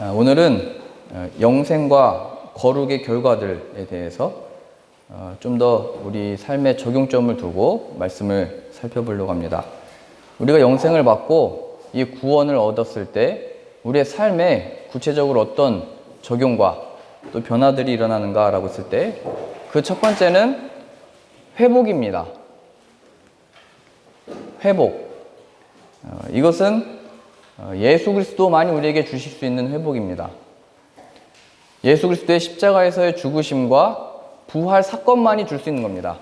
오늘은 영생과 거룩의 결과들에 대해서 좀 더 우리 삶의 적용점을 두고 말씀을 살펴보려고 합니다. 우리가 영생을 받고 이 구원을 얻었을 때 우리의 삶에 구체적으로 어떤 적용과 또 변화들이 일어나는가라고 했을 때 그 첫 번째는 회복입니다. 회복. 이것은 예수 그리스도만이 우리에게 주실 수 있는 회복입니다. 예수 그리스도의 십자가에서의 죽으심과 부활 사건만이 줄 수 있는 겁니다.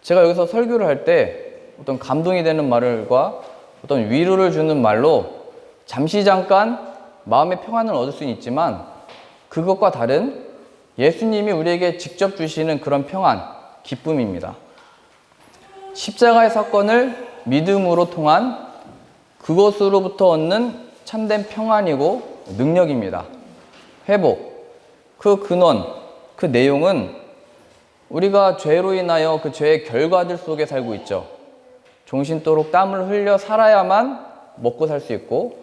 제가 여기서 설교를 할 때 어떤 감동이 되는 말과 어떤 위로를 주는 말로 잠시 잠깐 마음의 평안을 얻을 수는 있지만 그것과 다른 예수님이 우리에게 직접 주시는 그런 평안, 기쁨입니다. 십자가의 사건을 믿음으로 통한 그것으로부터 얻는 참된 평안이고 능력입니다. 회복. 그 근원, 그 내용은 우리가 죄로 인하여 그 죄의 결과들 속에 살고 있죠. 종신토록 땀을 흘려 살아야만 먹고 살 수 있고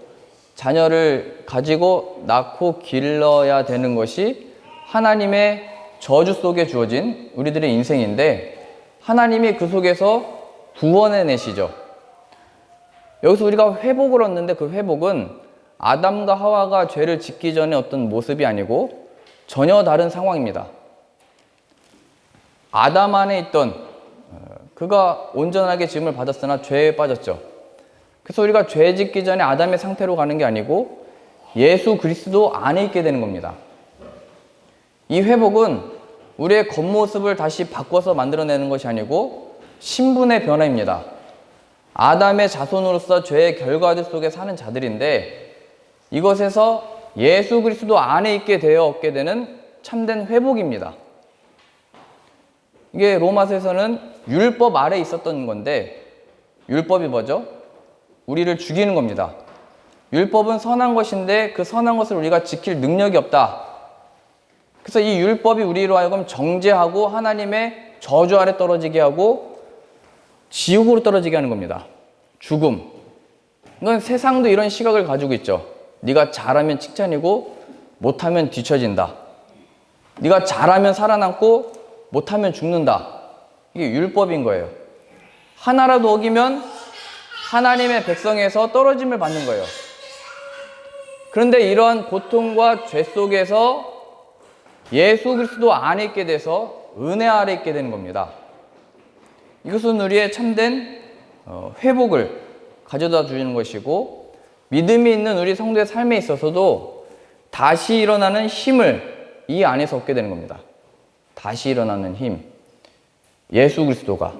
자녀를 가지고 낳고 길러야 되는 것이 하나님의 저주 속에 주어진 우리들의 인생인데 하나님이 그 속에서 구원해내시죠. 여기서 우리가 회복을 얻는데 그 회복은 아담과 하와가 죄를 짓기 전에 어떤 모습이 아니고 전혀 다른 상황입니다. 아담 안에 있던 그가 온전하게 지음을 받았으나 죄에 빠졌죠. 그래서 우리가 죄 짓기 전에 아담의 상태로 가는 게 아니고 예수 그리스도 안에 있게 되는 겁니다. 이 회복은 우리의 겉모습을 다시 바꿔서 만들어내는 것이 아니고 신분의 변화입니다. 아담의 자손으로서 죄의 결과들 속에 사는 자들인데 이것에서 예수 그리스도 안에 있게 되어 얻게 되는 참된 회복입니다. 이게 로마서에서는 율법 아래 있었던 건데 율법이 뭐죠? 우리를 죽이는 겁니다. 율법은 선한 것인데 그 선한 것을 우리가 지킬 능력이 없다. 그래서 이 율법이 우리로 하여금 정죄하고 하나님의 저주 아래 떨어지게 하고 지옥으로 떨어지게 하는 겁니다. 죽음. 이건 세상도 이런 시각을 가지고 있죠. 네가 잘하면 칭찬이고 못하면 뒤처진다. 네가 잘하면 살아남고 못하면 죽는다. 이게 율법인 거예요. 하나라도 어기면 하나님의 백성에서 떨어짐을 받는 거예요. 그런데 이러한 고통과 죄 속에서 예수 그리스도 안에 있게 돼서 은혜 아래 있게 되는 겁니다. 이것은 우리의 참된 회복을 가져다 주는 것이고 믿음이 있는 우리 성도의 삶에 있어서도 다시 일어나는 힘을 이 안에서 얻게 되는 겁니다. 다시 일어나는 힘. 예수 그리스도가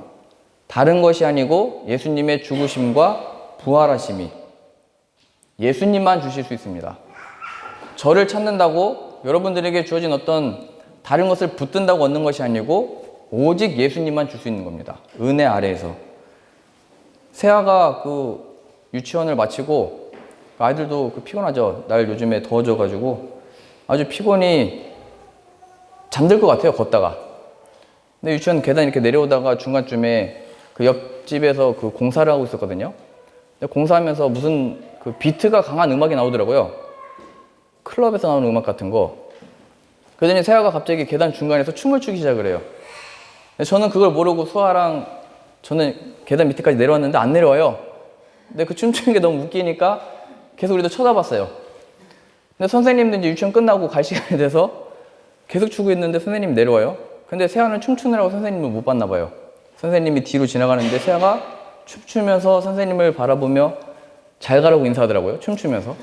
다른 것이 아니고 예수님의 죽으심과 부활하심이 예수님만 주실 수 있습니다. 저를 찾는다고 여러분들에게 주어진 어떤 다른 것을 붙든다고 얻는 것이 아니고 오직 예수님만 줄 수 있는 겁니다. 은혜 아래에서. 세아가 그 유치원을 마치고 아이들도 피곤하죠. 날 요즘에 더워져가지고 아주 피곤이 잠들 것 같아요. 걷다가. 근데 유치원 계단 이렇게 내려오다가 중간쯤에 그 옆집에서 그 공사를 하고 있었거든요. 근데 공사하면서 무슨 그 비트가 강한 음악이 나오더라고요. 클럽에서 나오는 음악 같은 거. 그러더니 세아가 갑자기 계단 중간에서 춤을 추기 시작을 해요. 저는 그걸 모르고 수아랑 저는 계단 밑에까지 내려왔는데 안 내려와요. 근데 그 춤추는 게 너무 웃기니까 계속 우리도 쳐다봤어요. 근데 선생님도 이제 유치원 끝나고 갈 시간이 돼서 계속 추고 있는데 선생님이 내려와요. 근데 세아는 춤추느라고 선생님을 못 봤나 봐요. 선생님이 뒤로 지나가는데 세아가 춤추면서 선생님을 바라보며 잘 가라고 인사하더라고요. 춤추면서.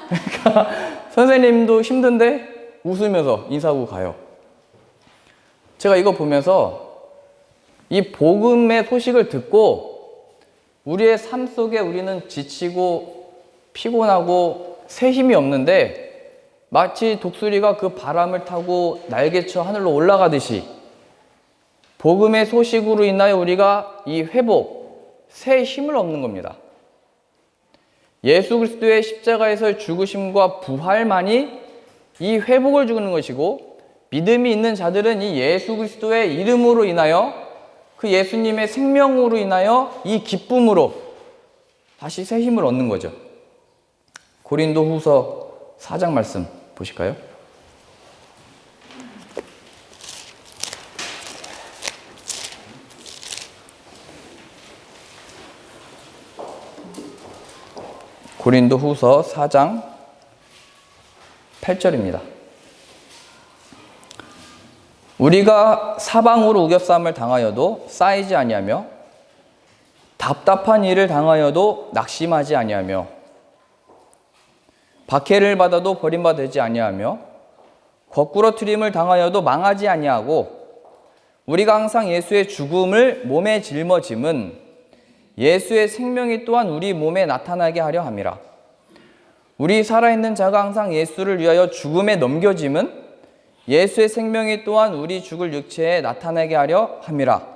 그러니까 선생님도 힘든데 웃으면서 인사하고 가요. 제가 이거 보면서 이 복음의 소식을 듣고 우리의 삶 속에 우리는 지치고 피곤하고 새 힘이 없는데 마치 독수리가 그 바람을 타고 날개쳐 하늘로 올라가듯이 복음의 소식으로 인하여 우리가 이 회복, 새 힘을 얻는 겁니다. 예수 그리스도의 십자가에서의 죽으심과 부활만이 이 회복을 주는 것이고 믿음이 있는 자들은 이 예수 그리스도의 이름으로 인하여 그 예수님의 생명으로 인하여 이 기쁨으로 다시 새 힘을 얻는 거죠. 고린도 후서 4장 말씀 보실까요? 고린도후서 4장 8절입니다. 우리가 사방으로 우겨싸움을 당하여도 쌓이지 아니하며 답답한 일을 당하여도 낙심하지 아니하며 박해를 받아도 버림받지 아니하며 거꾸러뜨림을 당하여도 망하지 아니하고 우리가 항상 예수의 죽음을 몸에 짊어짐은 예수의 생명이 또한 우리 몸에 나타나게 하려 함이라. 우리 살아있는 자가 항상 예수를 위하여 죽음에 넘겨짐은 예수의 생명이 또한 우리 죽을 육체에 나타나게 하려 함이라.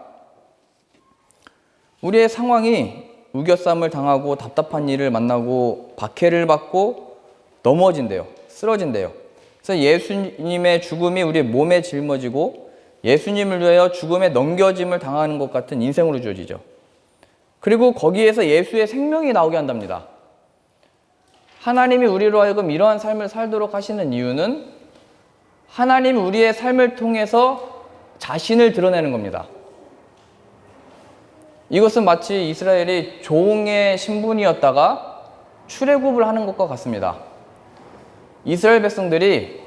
우리의 상황이 우겨싸움을 당하고 답답한 일을 만나고 박해를 받고 넘어진대요. 쓰러진대요. 그래서 예수님의 죽음이 우리 몸에 짊어지고 예수님을 위하여 죽음에 넘겨짐을 당하는 것 같은 인생으로 주어지죠. 그리고 거기에서 예수의 생명이 나오게 한답니다. 하나님이 우리로 하여금 이러한 삶을 살도록 하시는 이유는 하나님이 우리의 삶을 통해서 자신을 드러내는 겁니다. 이것은 마치 이스라엘이 종의 신분이었다가 출애굽을 하는 것과 같습니다. 이스라엘 백성들이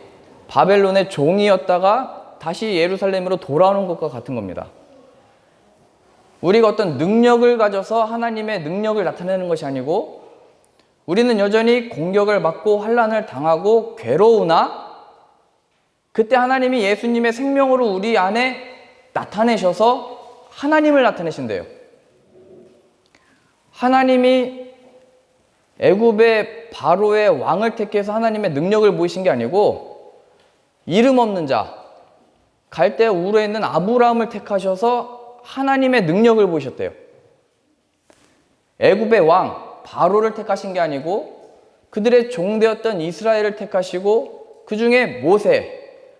바벨론의 종이었다가 다시 예루살렘으로 돌아오는 것과 같은 겁니다. 우리가 어떤 능력을 가져서 하나님의 능력을 나타내는 것이 아니고 우리는 여전히 공격을 받고 환난을 당하고 괴로우나 그때 하나님이 예수님의 생명으로 우리 안에 나타내셔서 하나님을 나타내신대요. 하나님이 애굽의 바로의 왕을 택해서 하나님의 능력을 보이신 게 아니고 이름 없는 자, 갈대 우르에 있는 아브라함을 택하셔서 하나님의 능력을 보이셨대요. 애굽의 왕 바로를 택하신 게 아니고 그들의 종되었던 이스라엘을 택하시고 그 중에 모세,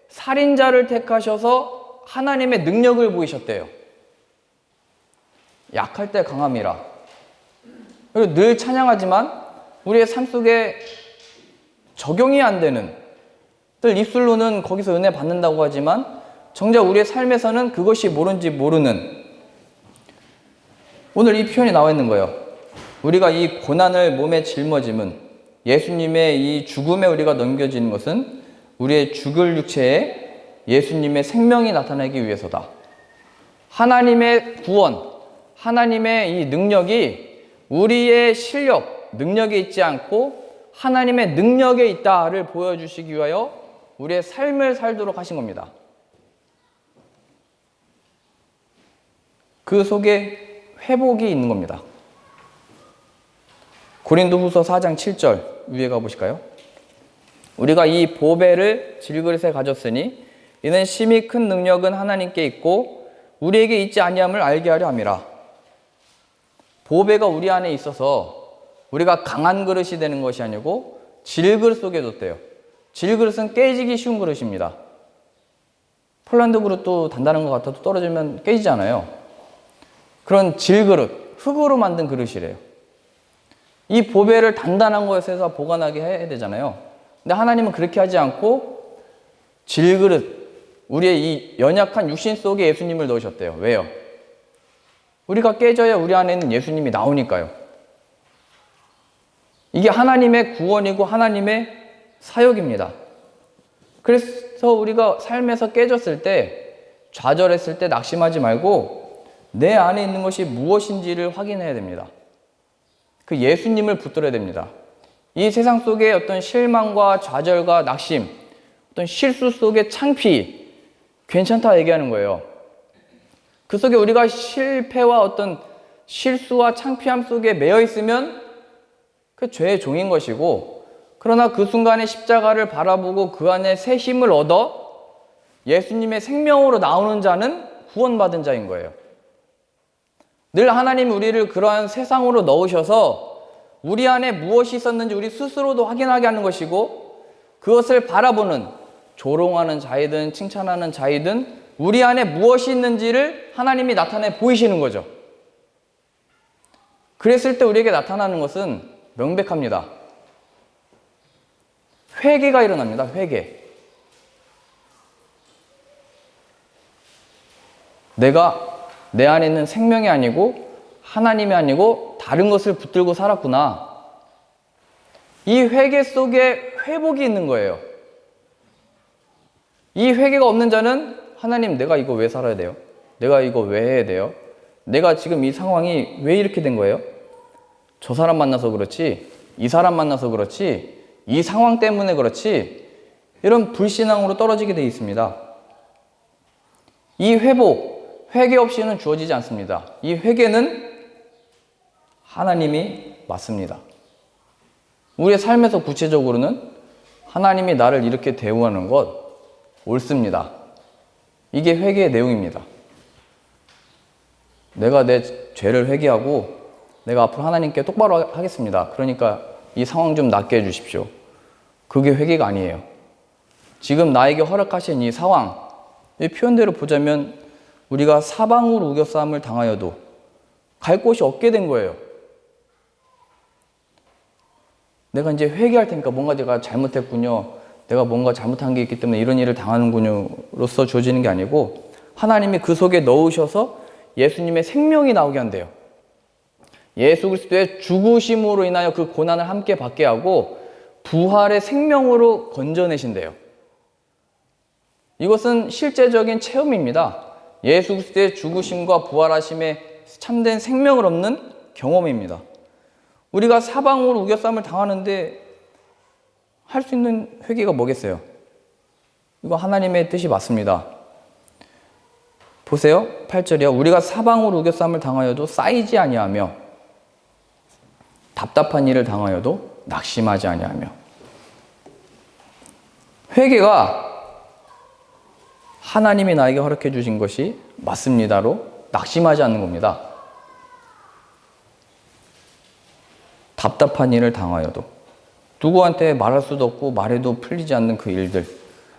살인자를 택하셔서 하나님의 능력을 보이셨대요. 약할 때 강함이라. 그리고 늘 찬양하지만 우리의 삶 속에 적용이 안 되는, 늘 입술로는 거기서 은혜 받는다고 하지만 정작 우리의 삶에서는 그것이 뭔지 모르는, 오늘 이 표현이 나와 있는 거예요. 우리가 이 고난을 몸에 짊어짐은, 예수님의 이 죽음에 우리가 넘겨지는 것은 우리의 죽을 육체에 예수님의 생명이 나타나기 위해서다. 하나님의 구원, 하나님의 이 능력이 우리의 실력, 능력에 있지 않고 하나님의 능력에 있다를 보여주시기 위하여 우리의 삶을 살도록 하신 겁니다. 그 속에 회복이 있는 겁니다. 고린도후서 4장 7절 위에 가보실까요? 우리가 이 보배를 질그릇에 가졌으니 이는 심히 큰 능력은 하나님께 있고 우리에게 있지 아니함을 알게 하려 함이라. 보배가 우리 안에 있어서 우리가 강한 그릇이 되는 것이 아니고 질그릇 속에 뒀대요. 질그릇은 깨지기 쉬운 그릇입니다. 폴란드 그릇도 단단한 것 같아도 떨어지면 깨지잖아요. 그런 질그릇, 흙으로 만든 그릇이래요. 이 보배를 단단한 것에서 보관하게 해야 되잖아요. 근데 하나님은 그렇게 하지 않고 질그릇, 우리의 이 연약한 육신 속에 예수님을 넣으셨대요. 왜요? 우리가 깨져야 우리 안에 있는 예수님이 나오니까요. 이게 하나님의 구원이고 하나님의 사역입니다. 그래서 우리가 삶에서 깨졌을 때, 좌절했을 때 낙심하지 말고 내 안에 있는 것이 무엇인지를 확인해야 됩니다. 그 예수님을 붙들어야 됩니다. 이 세상 속에 어떤 실망과 좌절과 낙심, 어떤 실수 속의 창피, 괜찮다 얘기하는 거예요. 그 속에 우리가 실패와 어떤 실수와 창피함 속에 매여 있으면 그 죄의 종인 것이고, 그러나 그 순간에 십자가를 바라보고 그 안에 새 힘을 얻어 예수님의 생명으로 나오는 자는 구원받은 자인 거예요. 늘 하나님이 우리를 그러한 세상으로 넣으셔서 우리 안에 무엇이 있었는지 우리 스스로도 확인하게 하는 것이고, 그것을 바라보는, 조롱하는 자이든 칭찬하는 자이든 우리 안에 무엇이 있는지를 하나님이 나타내 보이시는 거죠. 그랬을 때 우리에게 나타나는 것은 명백합니다. 회개가 일어납니다. 회개. 내가 내 안에 있는 생명이 아니고 하나님이 아니고 다른 것을 붙들고 살았구나. 이 회개 속에 회복이 있는 거예요. 이 회개가 없는 자는 하나님, 내가 이거 왜 살아야 돼요? 내가 이거 왜 해야 돼요? 내가 지금 이 상황이 왜 이렇게 된 거예요? 저 사람 만나서 그렇지, 이 사람 만나서 그렇지, 이 상황 때문에 그렇지, 이런 불신앙으로 떨어지게 되어 있습니다. 이 회복, 회개 없이는 주어지지 않습니다. 이 회개는 하나님이 맞습니다. 우리의 삶에서 구체적으로는 하나님이 나를 이렇게 대우하는 것 옳습니다. 이게 회개의 내용입니다. 내가 내 죄를 회개하고 내가 앞으로 하나님께 똑바로 하겠습니다. 그러니까 이 상황 좀 낫게 해주십시오. 그게 회개가 아니에요. 지금 나에게 허락하신 이 상황, 이 표현대로 보자면 우리가 사방으로 우겨싸움을 당하여도 갈 곳이 없게 된 거예요. 내가 이제 회개할 테니까 뭔가 내가 잘못했군요. 내가 뭔가 잘못한 게 있기 때문에 이런 일을 당하는군요로서 주어지는 게 아니고 하나님이 그 속에 넣으셔서 예수님의 생명이 나오게 한대요. 예수 그리스도의 죽으심으로 인하여 그 고난을 함께 받게 하고 부활의 생명으로 건져내신대요. 이것은 실제적인 체험입니다. 예수 그리스도의 죽으심과 부활하심에 참된 생명을 얻는 경험입니다. 우리가 사방으로 우겨싸움을 당하는데 할 수 있는 회개가 뭐겠어요? 이거 하나님의 뜻이 맞습니다. 보세요. 8절이요. 우리가 사방으로 우겨싸움을 당하여도 쌓이지 아니하며 답답한 일을 당하여도 낙심하지 아니하며. 회개가 하나님이 나에게 허락해 주신 것이 맞습니다로 낙심하지 않는 겁니다. 답답한 일을 당하여도 누구한테 말할 수도 없고 말해도 풀리지 않는 그 일들,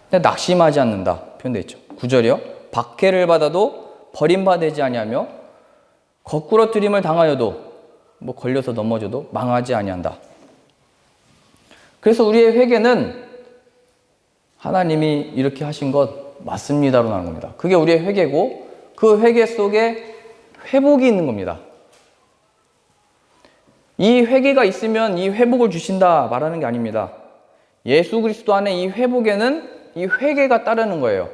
근데 낙심하지 않는다 표현되어 있죠. 9절이요. 박해를 받아도 버림받지 아니하며 거꾸러뜨림을 당하여도 뭐 걸려서 넘어져도 망하지 아니한다. 그래서 우리의 회개는 하나님이 이렇게 하신 것 맞습니다로 나오는 겁니다. 그게 우리의 회개고 그 회개 속에 회복이 있는 겁니다. 이 회개가 있으면 이 회복을 주신다 말하는 게 아닙니다. 예수 그리스도 안에 이 회복에는 이 회개가 따르는 거예요.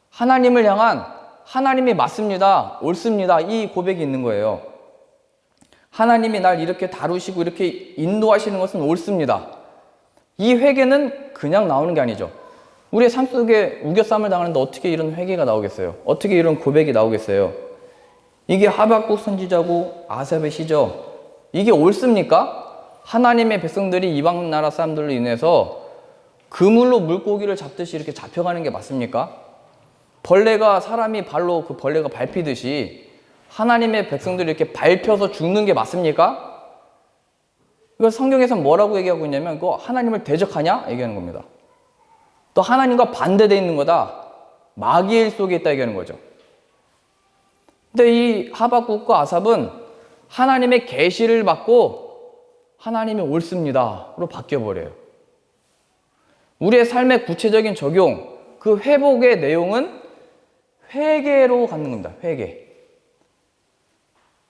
하나님을 향한 하나님이 맞습니다, 옳습니다 이 고백이 있는 거예요. 하나님이 날 이렇게 다루시고 이렇게 인도하시는 것은 옳습니다. 이 회개는 그냥 나오는 게 아니죠. 우리의 삶 속에 우겨싸움을 당하는데 어떻게 이런 회개가 나오겠어요? 어떻게 이런 고백이 나오겠어요? 이게 하박국 선지자고 아삽의 시죠. 이게 옳습니까? 하나님의 백성들이 이방 나라 사람들로 인해서 그물로 물고기를 잡듯이 이렇게 잡혀가는 게 맞습니까? 벌레가 사람이 발로 그 벌레가 밟히듯이 하나님의 백성들이 이렇게 밟혀서 죽는 게 맞습니까? 이걸 성경에서는 뭐라고 얘기하고 있냐면 그거 하나님을 대적하냐? 얘기하는 겁니다. 또 하나님과 반대되어 있는 거다. 마귀의 일 속에 있다 얘기하는 거죠. 근데 이 하박국과 아삽은 하나님의 계시를 받고 하나님이 옳습니다로 바뀌어버려요. 우리의 삶의 구체적인 적용, 그 회복의 내용은 회개로 갖는 겁니다. 회개.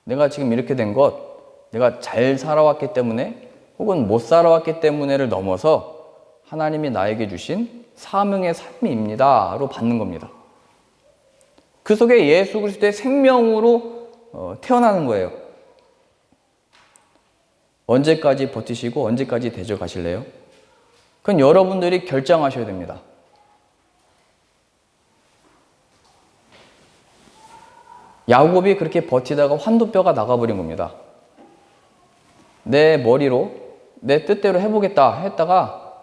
내가 지금 이렇게 된 것, 내가 잘 살아왔기 때문에 혹은 못 살아왔기 때문에를 넘어서 하나님이 나에게 주신 사명의 삶입니다로 받는 겁니다. 그 속에 예수 그리스도의 생명으로 태어나는 거예요. 언제까지 버티시고 언제까지 대적하실래요? 그건 여러분들이 결정하셔야 됩니다. 야곱이 그렇게 버티다가 환도뼈가 나가버린 겁니다. 내 머리로 내 뜻대로 해보겠다 했다가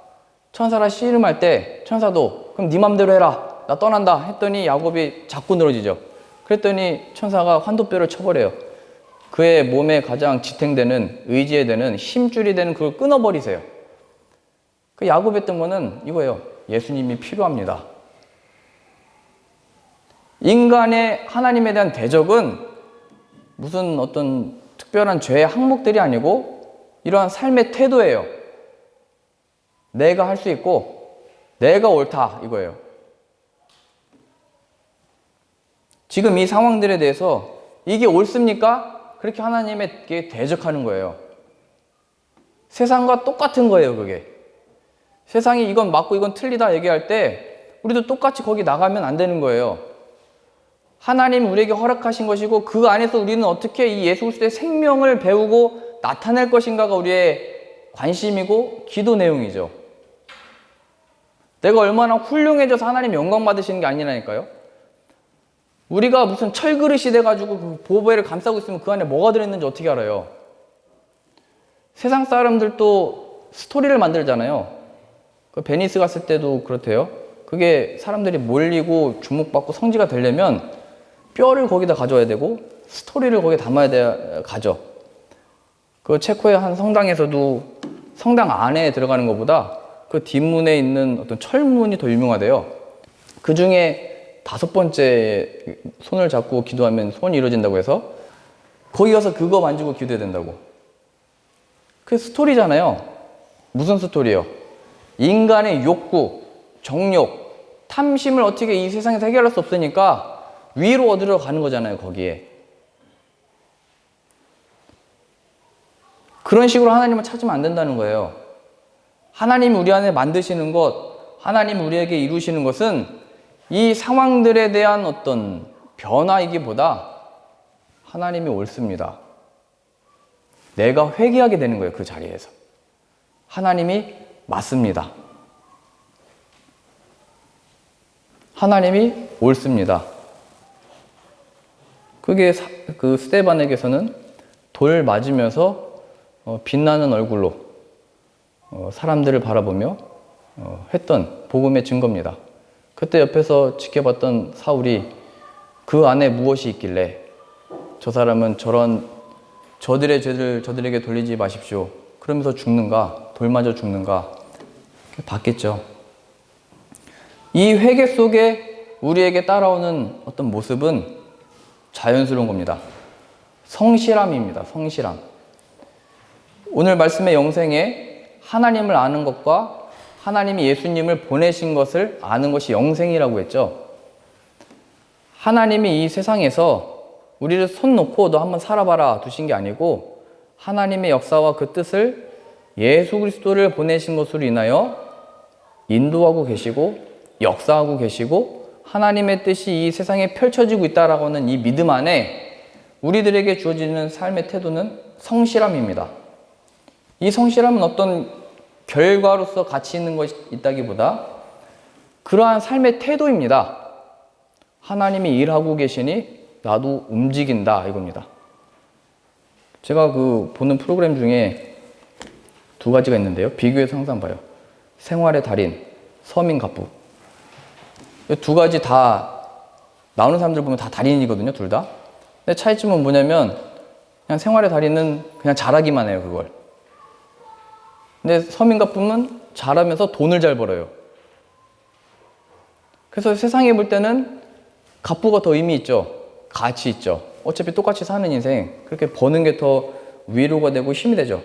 천사가 씨름할 때 천사도 그럼 네 맘대로 해라 나 떠난다 했더니 야곱이 자꾸 늘어지죠. 그랬더니 천사가 환도뼈를 쳐버려요. 그의 몸에 가장 지탱되는 의지에 되는 힘줄이 되는 그걸 끊어버리세요. 그 야곱이 했던 거는 이거예요. 예수님이 필요합니다. 인간의 하나님에 대한 대적은 무슨 어떤 특별한 죄의 항목들이 아니고 이러한 삶의 태도예요. 내가 할 수 있고 내가 옳다 이거예요. 지금 이 상황들에 대해서 이게 옳습니까? 그렇게 하나님에게 대적하는 거예요. 세상과 똑같은 거예요, 그게. 세상이 이건 맞고 이건 틀리다 얘기할 때 우리도 똑같이 거기 나가면 안 되는 거예요. 하나님 우리에게 허락하신 것이고 그 안에서 우리는 어떻게 이 예수 그리스도의 생명을 배우고 나타낼 것인가가 우리의 관심이고 기도 내용이죠. 내가 얼마나 훌륭해져서 하나님 영광 받으시는 게 아니라니까요. 우리가 무슨 철그릇이 돼가지고 그 보배를 감싸고 있으면 그 안에 뭐가 들어있는지 어떻게 알아요? 세상 사람들도 스토리를 만들잖아요. 그 베니스 갔을 때도 그렇대요. 그게 사람들이 몰리고 주목받고 성지가 되려면 뼈를 거기다 가져야 되고 스토리를 거기에 담아야 가죠. 그 체코의 한 성당에서도 성당 안에 들어가는 것보다 그 뒷문에 있는 어떤 철문이 더 유명하대요. 그 중에 5번째 손을 잡고 기도하면 소원이 이루어진다고 해서 거기 가서 그거 만지고 기도해야 된다고. 그게 스토리잖아요. 무슨 스토리예요? 인간의 욕구, 정욕, 탐심을 어떻게 이 세상에서 해결할 수 없으니까 위로 얻으러 가는 거잖아요, 거기에. 그런 식으로 하나님을 찾으면 안 된다는 거예요. 하나님이 우리 안에 만드시는 것, 하나님이 우리에게 이루시는 것은 이 상황들에 대한 어떤 변화이기보다 하나님이 옳습니다. 내가 회개하게 되는 거예요, 그 자리에서. 하나님이 맞습니다. 하나님이 옳습니다. 그게 그 스데반에게서는 돌 맞으면서 빛나는 얼굴로 사람들을 바라보며 했던 복음의 증거입니다. 그때 옆에서 지켜봤던 사울이 그 안에 무엇이 있길래 저 사람은 저들의 죄를 저들에게 돌리지 마십시오. 그러면서 죽는가? 돌 맞아 죽는가? 봤겠죠. 이 회개 속에 우리에게 따라오는 어떤 모습은 자연스러운 겁니다. 성실함입니다. 성실함. 오늘 말씀의 영생에 하나님을 아는 것과 하나님이 예수님을 보내신 것을 아는 것이 영생이라고 했죠. 하나님이 이 세상에서 우리를 손 놓고 너 한번 살아봐라 두신 게 아니고 하나님의 역사와 그 뜻을 예수 그리스도를 보내신 것으로 인하여 인도하고 계시고 역사하고 계시고 하나님의 뜻이 이 세상에 펼쳐지고 있다라고 하는 이 믿음 안에 우리들에게 주어지는 삶의 태도는 성실함입니다. 이 성실함은 어떤 결과로서 가치 있는 것이 있다기보다 그러한 삶의 태도입니다. 하나님이 일하고 계시니 나도 움직인다 이겁니다. 제가 그 보는 프로그램 중에 2가지가 있는데요. 비교해서 항상 봐요. 생활의 달인, 서민 갑부. 이 2가지 다 나오는 사람들 보면 다 달인이거든요. 둘 다. 근데 차이점은 뭐냐면 그냥 생활의 달인은 그냥 잘하기만 해요. 그걸. 근데 서민 갑부는 잘하면서 돈을 잘 벌어요. 그래서 세상에 볼 때는 갑부가 더 의미 있죠. 가치 있죠. 어차피 똑같이 사는 인생 그렇게 버는 게 더 위로가 되고 힘이 되죠.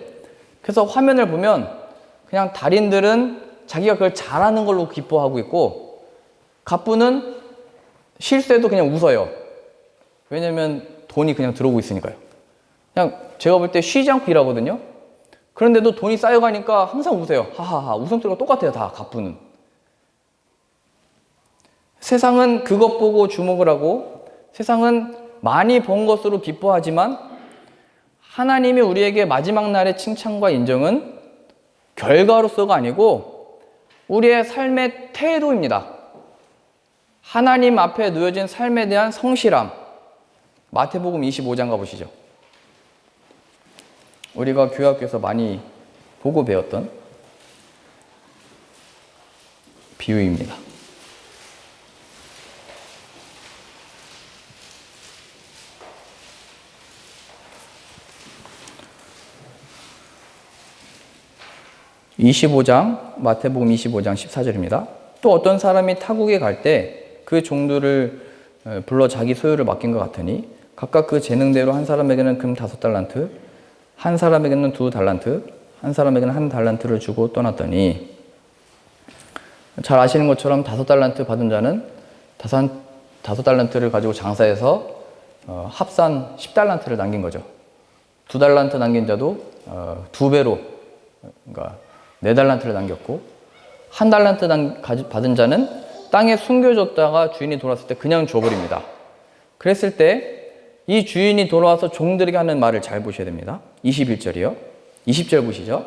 그래서 화면을 보면 그냥 달인들은 자기가 그걸 잘하는 걸로 기뻐하고 있고 갑부는 실수해도 그냥 웃어요. 왜냐면 돈이 그냥 들어오고 있으니까요. 그냥 제가 볼 때 쉬지 않고 일하거든요. 그런데도 돈이 쌓여가니까 항상 웃어요. 하하하. 웃음소리가 똑같아요. 다 갑부는. 세상은 그것 보고 주목을 하고 세상은 많이 번 것으로 기뻐하지만 하나님이 우리에게 마지막 날의 칭찬과 인정은 결과로서가 아니고 우리의 삶의 태도입니다. 하나님 앞에 놓여진 삶에 대한 성실함. 마태복음 25장 가보시죠. 우리가 교회학교에서 많이 보고 배웠던 비유입니다. 마태복음 25장 14절입니다. 또 어떤 사람이 타국에 갈 때 그 종들을 불러 자기 소유를 맡긴 것 같으니 각각 그 재능대로 한 사람에게는 금 5달란트, 한 사람에게는 2달란트, 한 사람에게는 1달란트를 주고 떠났더니 잘 아시는 것처럼 5달란트 받은 자는 5달란트를 가지고 장사해서 합산 10달란트를 남긴 거죠. 2달란트 남긴 자도 2배로, 그러니까 4달란트를 남겼고, 1달란트 받은 자는 땅에 숨겨줬다가 주인이 돌아왔을 때 그냥 줘버립니다. 그랬을 때 이 주인이 돌아와서 종들에게 하는 말을 잘 보셔야 됩니다. 21절이요. 20절 보시죠.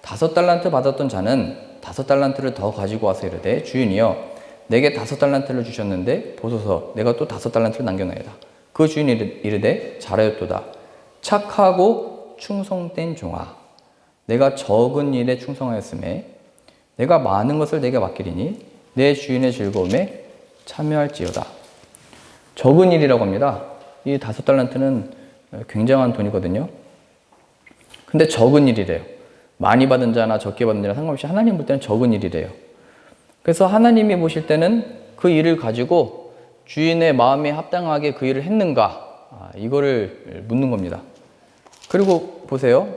5달란트 받았던 자는 5달란트를 더 가지고 와서 이르되 주인이여 내게 5달란트를 주셨는데 보소서 내가 또 5달란트를 남겨나이다. 그 주인이 이르되 잘하였도다. 착하고 충성된 종아 내가 적은 일에 충성하였음에 내가 많은 것을 내게 맡기리니 내 주인의 즐거움에 참여할지어다. 적은 일이라고 합니다. 이 5달란트는 굉장한 돈이거든요. 근데 적은 일이래요. 많이 받은 자나 적게 받은 자나 상관없이 하나님 볼 때는 적은 일이래요. 그래서 하나님이 보실 때는 그 일을 가지고 주인의 마음에 합당하게 그 일을 했는가, 이거를 묻는 겁니다. 그리고 보세요.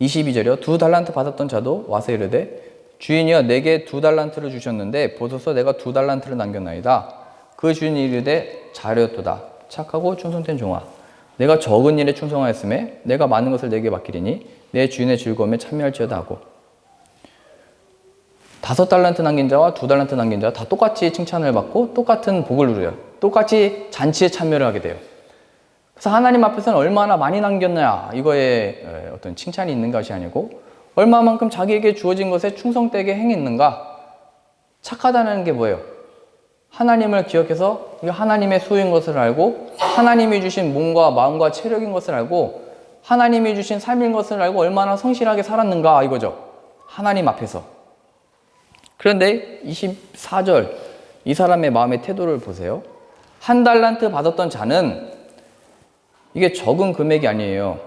22절이요. 2달란트 받았던 자도 와서 이르되 주인이여 내게 2달란트를 주셨는데 보소서 내가 2달란트를 남겼나이다. 그 주인이 이르되 잘하였도다. 착하고 충성된 종아 내가 적은 일에 충성하였음에 내가 많은 것을 내게 맡기리니 내 주인의 즐거움에 참여할지어다 하고, 5달란트 남긴 자와 2달란트 남긴 자와 다 똑같이 칭찬을 받고 똑같은 복을 누려요. 똑같이 잔치에 참여를 하게 돼요. 그래서 하나님 앞에서는 얼마나 많이 남겼냐 이거에 어떤 칭찬이 있는 것이 아니고 얼마만큼 자기에게 주어진 것에 충성되게 행했는가. 착하다는 게 뭐예요? 하나님을 기억해서 하나님의 소유인 것을 알고 하나님이 주신 몸과 마음과 체력인 것을 알고 하나님이 주신 삶인 것을 알고 얼마나 성실하게 살았는가 이거죠. 하나님 앞에서. 그런데 24절 이 사람의 마음의 태도를 보세요. 1달란트 받았던 자는 이게 적은 금액이 아니에요.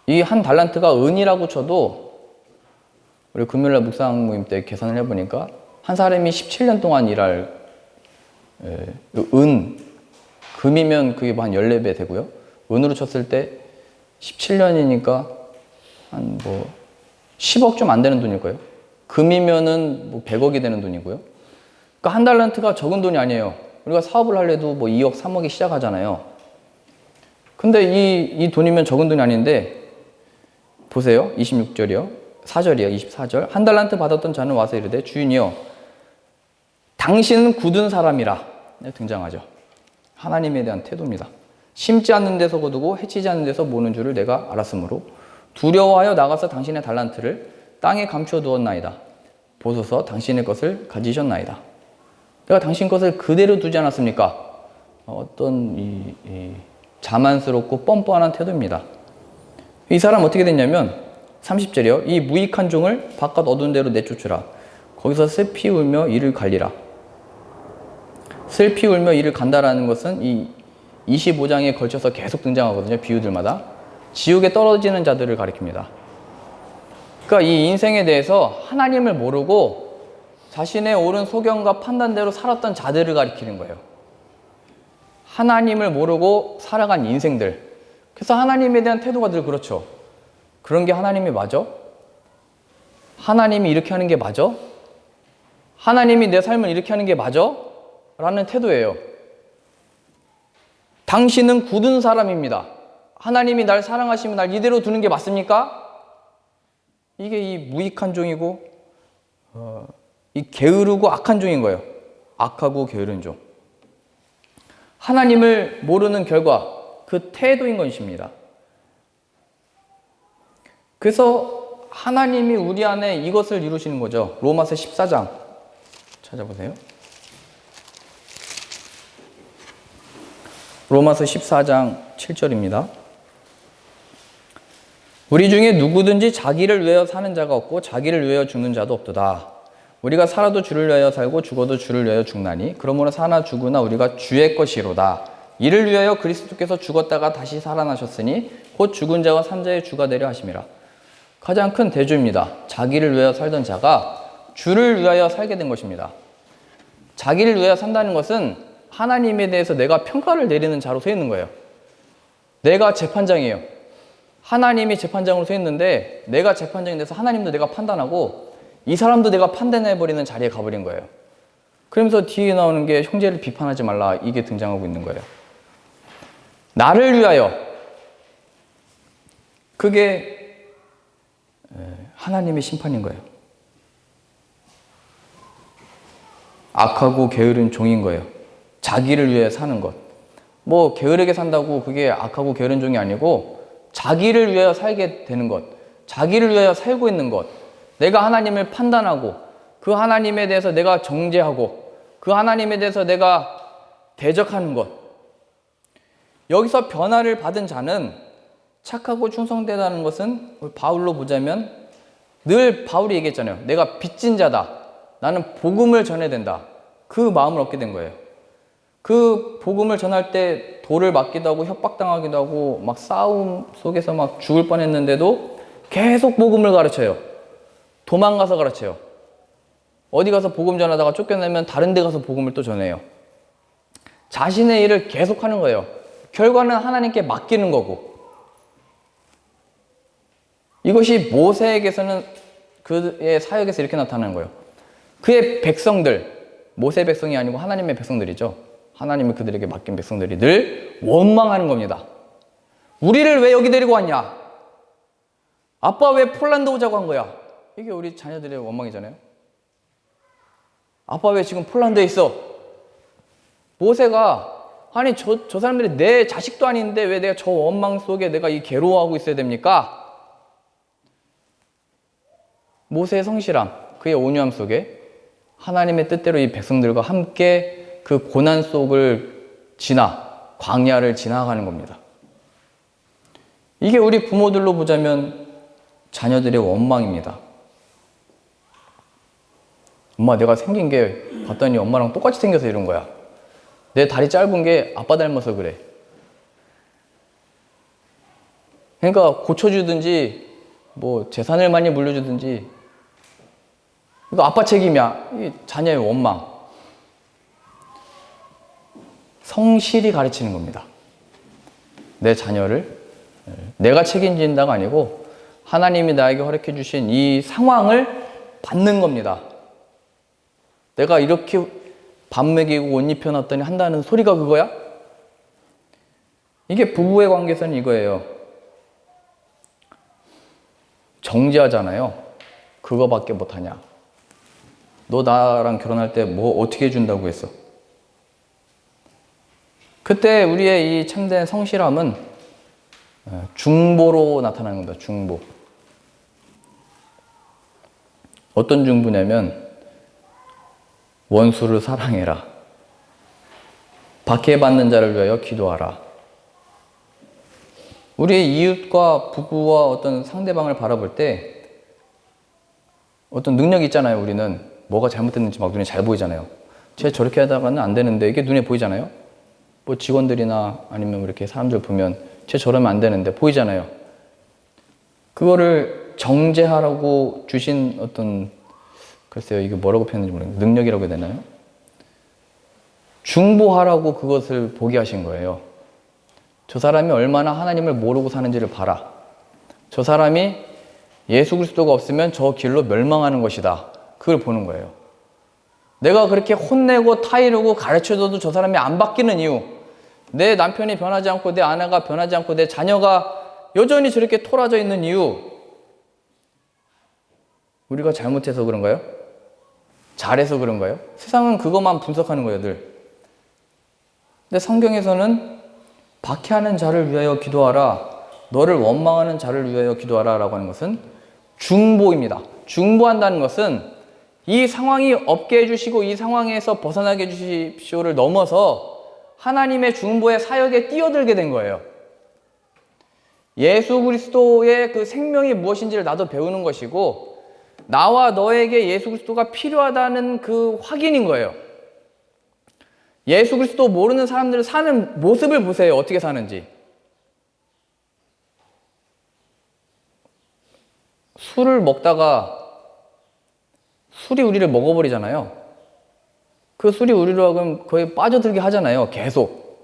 이 1달란트가 은이라고 쳐도 우리 금요일날 묵상 모임 때 계산을 해보니까 한 사람이 17년 동안 일할 금이면 그게 한 14배 되고요. 은으로 쳤을 때 17년이니까 한 10억 좀 안 되는 돈일 거예요. 금이면은 100억이 되는 돈이고요. 그러니까 1달란트가 적은 돈이 아니에요. 우리가 사업을 하려도 2억, 3억이 시작하잖아요. 근데 이 돈이면 적은 돈이 아닌데 보세요. 26절이요. 4절이요. 24절. 1달란트 받았던 자는 와서 이르되 주인이여 당신은 굳은 사람이라 등장하죠. 하나님에 대한 태도입니다. 심지 않는 데서 거두고 해치지 않는 데서 모는 줄을 내가 알았으므로 두려워하여 나가서 당신의 달란트를 땅에 감추어 두었나이다. 보소서 당신의 것을 가지셨나이다. 내가 당신 것을 그대로 두지 않았습니까? 어떤 이 자만스럽고 뻔뻔한 태도입니다. 이 사람 어떻게 됐냐면 30절이요. 이 무익한 종을 바깥 어두운 데로 내쫓으라. 거기서 슬피 울며 이를 갈리라. 슬피 울며 이를 간다라는 것은 이 25장에 걸쳐서 계속 등장하거든요. 비유들마다. 지옥에 떨어지는 자들을 가리킵니다. 그러니까 이 인생에 대해서 하나님을 모르고 자신의 옳은 소견과 판단대로 살았던 자들을 가리키는 거예요. 하나님을 모르고 살아간 인생들. 그래서 하나님에 대한 태도가 늘 그렇죠. 그런 게 하나님이 맞아? 하나님이 이렇게 하는 게 맞아? 하나님이 내 삶을 이렇게 하는 게 맞아? 라는 태도예요. 당신은 굳은 사람입니다. 하나님이 날 사랑하시면 날 이대로 두는 게 맞습니까? 이게 이 무익한 종이고 이 게으르고 악한 종인 거예요. 악하고 게으른 종. 하나님을 모르는 결과 그 태도인 것입니다. 그래서 하나님이 우리 안에 이것을 이루시는 거죠. 로마서 14장 찾아보세요. 로마서 14장 7절입니다. 우리 중에 누구든지 자기를 위하여 사는 자가 없고 자기를 위하여 죽는 자도 없도다. 우리가 살아도 주를 위하여 살고 죽어도 주를 위하여 죽나니 그러므로 사나 죽으나 우리가 주의 것이로다. 이를 위하여 그리스도께서 죽었다가 다시 살아나셨으니 곧 죽은 자와 산 자의 주가 되려 하심이라. 가장 큰 대조입니다. 자기를 위하여 살던 자가 주를 위하여 살게 된 것입니다. 자기를 위하여 산다는 것은 하나님에 대해서 내가 평가를 내리는 자로 서 있는 거예요. 내가 재판장이에요. 하나님이 재판장으로 서 있는데 내가 재판장이 돼서 하나님도 내가 판단하고 이 사람도 내가 판단해버리는 자리에 가버린 거예요. 그러면서 뒤에 나오는 게 형제를 비판하지 말라, 이게 등장하고 있는 거예요. 나를 위하여. 그게 하나님의 심판인 거예요. 악하고 게으른 종인 거예요. 자기를 위해 사는 것. 뭐 게으르게 산다고 그게 악하고 게으른 종이 아니고 자기를 위하여 살게 되는 것. 자기를 위하여 살고 있는 것. 내가 하나님을 판단하고 그 하나님에 대해서 내가 정죄하고 그 하나님에 대해서 내가 대적하는 것. 여기서 변화를 받은 자는 착하고 충성되다는 것은 바울로 보자면 늘 바울이 얘기했잖아요. 내가 빚진 자다. 나는 복음을 전해야 된다. 그 마음을 얻게 된 거예요. 그 복음을 전할 때 돌을 맞기도 하고 협박당하기도 하고 막 싸움 속에서 막 죽을 뻔했는데도 계속 복음을 가르쳐요. 도망가서 가르쳐요. 어디 가서 복음 전하다가 쫓겨나면 다른 데 가서 복음을 또 전해요. 자신의 일을 계속하는 거예요. 결과는 하나님께 맡기는 거고. 이것이 모세에게서는 그의 사역에서 이렇게 나타나는 거예요. 그의 백성들, 모세 백성이 아니고 하나님의 백성들이죠. 하나님이 그들에게 맡긴 백성들이 늘 원망하는 겁니다. 우리를 왜 여기 데리고 왔냐? 아빠 왜 폴란드 오자고 한 거야? 이게 우리 자녀들의 원망이잖아요. 아빠 왜 지금 폴란드에 있어? 모세가 아니 저 사람들이 내 자식도 아닌데 왜 내가 저 원망 속에 내가 이 괴로워하고 있어야 됩니까? 모세의 성실함, 그의 온유함 속에 하나님의 뜻대로 이 백성들과 함께 그 고난 속을 광야를 지나가는 겁니다. 이게 우리 부모들로 보자면 자녀들의 원망입니다. 엄마, 내가 생긴 게 봤더니 엄마랑 똑같이 생겨서 이런 거야. 내 다리 짧은 게 아빠 닮아서 그래. 그러니까 고쳐주든지 뭐 재산을 많이 물려주든지 이거 아빠 책임이야. 이 자녀의 원망. 성실히 가르치는 겁니다. 내 자녀를 내가 책임진다가 아니고 하나님이 나에게 허락해 주신 이 상황을 받는 겁니다. 내가 이렇게 밥 먹이고 옷 입혀놨더니 한다는 소리가 그거야? 이게 부부의 관계에서는 이거예요. 정죄하잖아요. 그거밖에 못하냐? 너 나랑 결혼할 때 뭐 어떻게 해준다고 했어? 그때 우리의 이 참된 성실함은 중보로 나타나는 겁니다. 중보. 어떤 중보냐면 원수를 사랑해라. 박해받는 자를 위하여 기도하라. 우리의 이웃과 부부와 어떤 상대방을 바라볼 때 어떤 능력이 있잖아요. 우리는 뭐가 잘못됐는지 막 눈에 잘 보이잖아요. 쟤 저렇게 하다가는 안 되는데 이게 눈에 보이잖아요. 뭐 직원들이나 아니면 이렇게 사람들 보면 쟤 저러면 안 되는데 보이잖아요. 그거를 정죄하라고 주신 어떤, 글쎄요, 이게 뭐라고 표현하는지 모르겠는데 능력이라고 해야 되나요? 중보하라고 그것을 보게 하신 거예요. 저 사람이 얼마나 하나님을 모르고 사는지를 봐라. 저 사람이 예수 그리스도가 없으면 저 길로 멸망하는 것이다. 그걸 보는 거예요. 내가 그렇게 혼내고 타이르고 가르쳐줘도 저 사람이 안 바뀌는 이유, 내 남편이 변하지 않고 내 아내가 변하지 않고 내 자녀가 여전히 저렇게 토라져 있는 이유, 우리가 잘못해서 그런가요? 잘해서 그런가요? 세상은 그것만 분석하는 거예요, 늘. 근데 성경에서는 박해하는 자를 위하여 기도하라, 너를 원망하는 자를 위하여 기도하라 라고 하는 것은 중보입니다. 중보한다는 것은 이 상황이 없게 해주시고 이 상황에서 벗어나게 해주십시오를 넘어서 하나님의 중보의 사역에 뛰어들게 된 거예요. 예수 그리스도의 그 생명이 무엇인지를 나도 배우는 것이고 나와 너에게 예수 그리스도가 필요하다는 그 확인인 거예요. 예수 그리스도 모르는 사람들 사는 모습을 보세요. 어떻게 사는지. 술을 먹다가 술이 우리를 먹어버리잖아요. 그 술이 우리로 하여금 거의 빠져들게 하잖아요. 계속.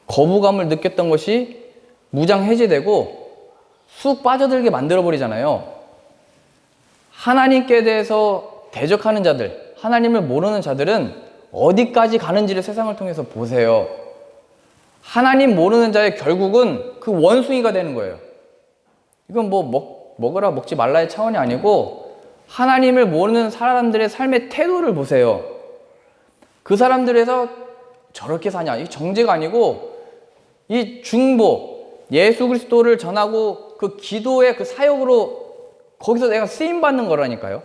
거부감을 느꼈던 것이 무장 해제되고 쑥 빠져들게 만들어버리잖아요. 하나님께 대해서 대적하는 자들, 하나님을 모르는 자들은 어디까지 가는지를 세상을 통해서 보세요. 하나님 모르는 자의 결국은 그 원숭이가 되는 거예요. 이건 뭐 먹으라 먹지 말라의 차원이 아니고 하나님을 모르는 사람들의 삶의 태도를 보세요. 그 사람들에서 저렇게 사냐, 이 정죄가 아니고 이 중보, 예수 그리스도를 전하고 그 기도의 그 사역으로 거기서 내가 쓰임받는 거라니까요.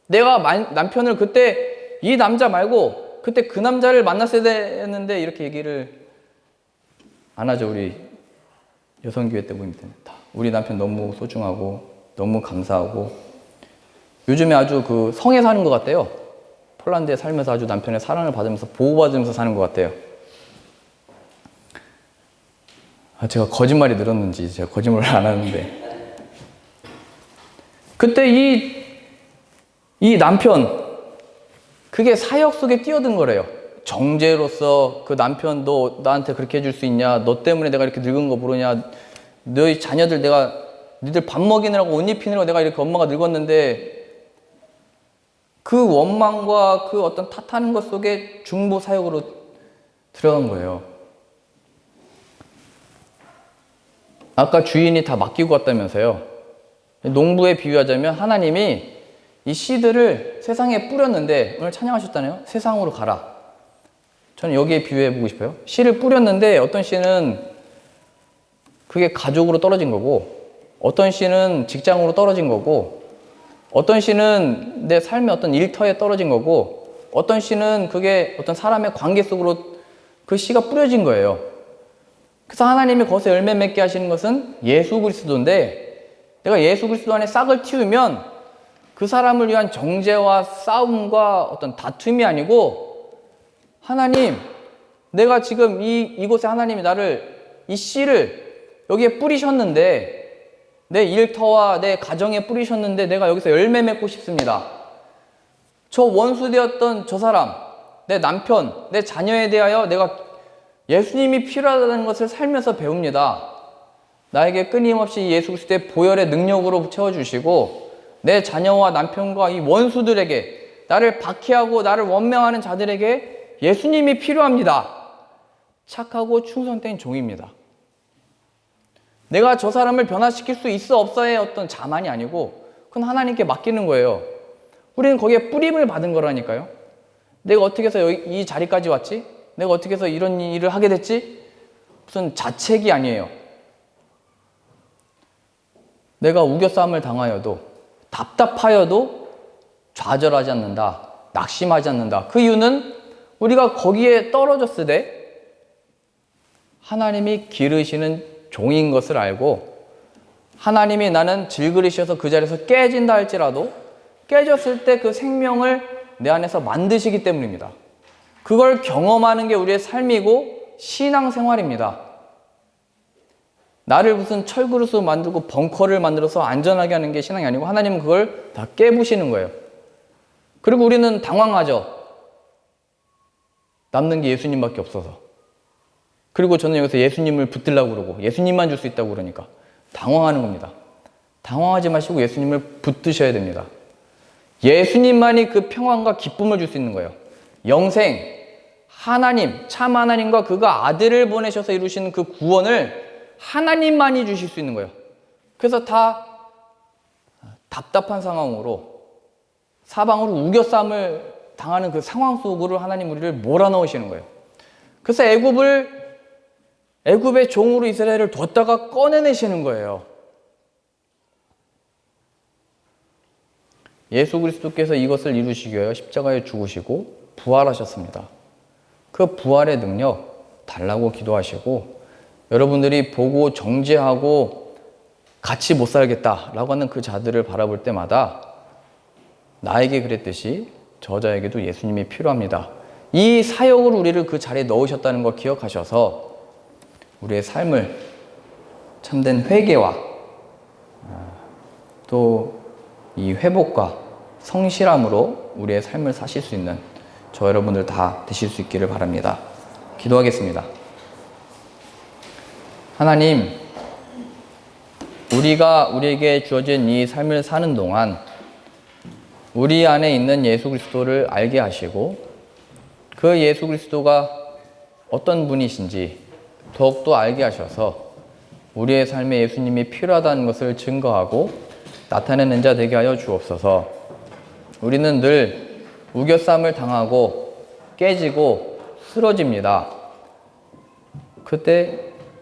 내가 남편을 그때 이 남자 말고 그때 그 남자를 만났어야 되는데 이렇게 얘기를 안 하죠. 우리 여성교회 때 보면 다 우리 남편 너무 소중하고 너무 감사하고 요즘에 아주 그 성에 사는 것 같대요. 폴란드에 살면서 아주 남편의 사랑을 받으면서 보호받으면서 사는 것 같아요. 제가 거짓말이 늘었는지 제가 거짓말을 안 하는데 그때 이 남편 그게 사역 속에 뛰어든 거래요. 정죄로서 그 남편 너 나한테 그렇게 해줄 수 있냐? 너 때문에 내가 이렇게 늙은 거 모르냐? 너희 자녀들 니들 밥 먹이느라고 옷 입히느라고 내가 이렇게 엄마가 늙었는데 그 원망과 그 어떤 탓하는 것 속에 중보 사역으로 들어간 거예요. 아까 주인이 다 맡기고 갔다면서요. 농부에 비유하자면 하나님이 이 씨들을 세상에 뿌렸는데 오늘 찬양하셨잖아요. 세상으로 가라. 저는 여기에 비유해보고 싶어요. 씨를 뿌렸는데 어떤 씨는 그게 가족으로 떨어진 거고 어떤 씨는 직장으로 떨어진 거고 어떤 씨는 내 삶의 어떤 일터에 떨어진 거고 어떤 씨는 그게 어떤 사람의 관계 속으로 그 씨가 뿌려진 거예요. 그래서 하나님이 거기서 열매 맺게 하시는 것은 예수 그리스도인데 내가 예수 그리스도 안에 싹을 틔우면 그 사람을 위한 정죄와 싸움과 어떤 다툼이 아니고 하나님 내가 지금 이곳에 하나님이 나를 이 씨를 여기에 뿌리셨는데 내 일터와 내 가정에 뿌리셨는데 내가 여기서 열매 맺고 싶습니다. 저 원수 되었던 저 사람, 내 남편, 내 자녀에 대하여 내가 예수님이 필요하다는 것을 살면서 배웁니다. 나에게 끊임없이 예수 그리스도의 보혈의 능력으로 채워주시고 내 자녀와 남편과 이 원수들에게 나를 박해하고 나를 원망하는 자들에게 예수님이 필요합니다. 착하고 충성된 종입니다. 내가 저 사람을 변화시킬 수 있어 없어의 어떤 자만이 아니고 그건 하나님께 맡기는 거예요. 우리는 거기에 뿌림을 받은 거라니까요. 내가 어떻게 해서 이 자리까지 왔지? 내가 어떻게 해서 이런 일을 하게 됐지? 무슨 자책이 아니에요. 내가 우겨싸움을 당하여도 답답하여도 좌절하지 않는다. 낙심하지 않는다. 그 이유는 우리가 거기에 떨어졌을 때 하나님이 기르시는 종인 것을 알고 하나님이 나는 질그릇이어서 그 자리에서 깨진다 할지라도 깨졌을 때 그 생명을 내 안에서 만드시기 때문입니다. 그걸 경험하는 게 우리의 삶이고 신앙생활입니다. 나를 무슨 철그릇으로 만들고 벙커를 만들어서 안전하게 하는 게 신앙이 아니고 하나님은 그걸 다 깨부시는 거예요. 그리고 우리는 당황하죠. 남는 게 예수님밖에 없어서. 그리고 저는 여기서 예수님을 붙들라고 그러고 예수님만 줄 수 있다고 그러니까 당황하는 겁니다. 당황하지 마시고 예수님을 붙드셔야 됩니다. 예수님만이 그 평안과 기쁨을 줄 수 있는 거예요. 영생, 하나님, 참 하나님과 그가 아들을 보내셔서 이루신 그 구원을 하나님만이 주실 수 있는 거예요. 그래서 다 답답한 상황으로 사방으로 우겨싸움을 당하는 그 상황 속으로 하나님 우리를 몰아넣으시는 거예요. 그래서 애굽의 종으로 이스라엘을 뒀다가 꺼내내시는 거예요. 예수 그리스도께서 이것을 이루시기 위하여 십자가에 죽으시고 부활하셨습니다. 그 부활의 능력 달라고 기도하시고 여러분들이 보고 정죄하고 같이 못 살겠다라고 하는 그 자들을 바라볼 때마다 나에게 그랬듯이 저자에게도 예수님이 필요합니다. 이 사역으로 우리를 그 자리에 넣으셨다는 걸 기억하셔서 우리의 삶을 참된 회개와 또 이 회복과 성실함으로 우리의 삶을 사실 수 있는 저 여러분들 다 되실 수 있기를 바랍니다. 기도하겠습니다. 하나님, 우리에게 주어진 이 삶을 사는 동안 우리 안에 있는 예수 그리스도를 알게 하시고 그 예수 그리스도가 어떤 분이신지 더욱더 알게 하셔서 우리의 삶에 예수님이 필요하다는 것을 증거하고 나타내는 자 되게 하여 주옵소서. 우리는 늘 우겨쌈을 당하고 깨지고 쓰러집니다. 그때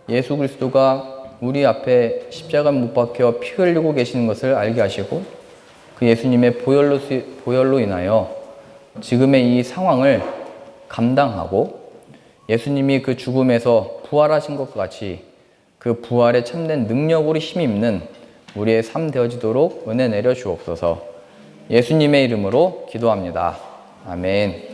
예수 그리스도가 우리 앞에 십자가 못 박혀 피 흘리고 계시는 것을 알게 하시고 그 예수님의 보혈로 인하여 지금의 이 상황을 감당하고 예수님이 그 죽음에서 부활하신 것과 같이 그 부활에 참된 능력으로 힘입는 우리의 삶 되어지도록 은혜 내려 주옵소서. 예수님의 이름으로 기도합니다. 아멘.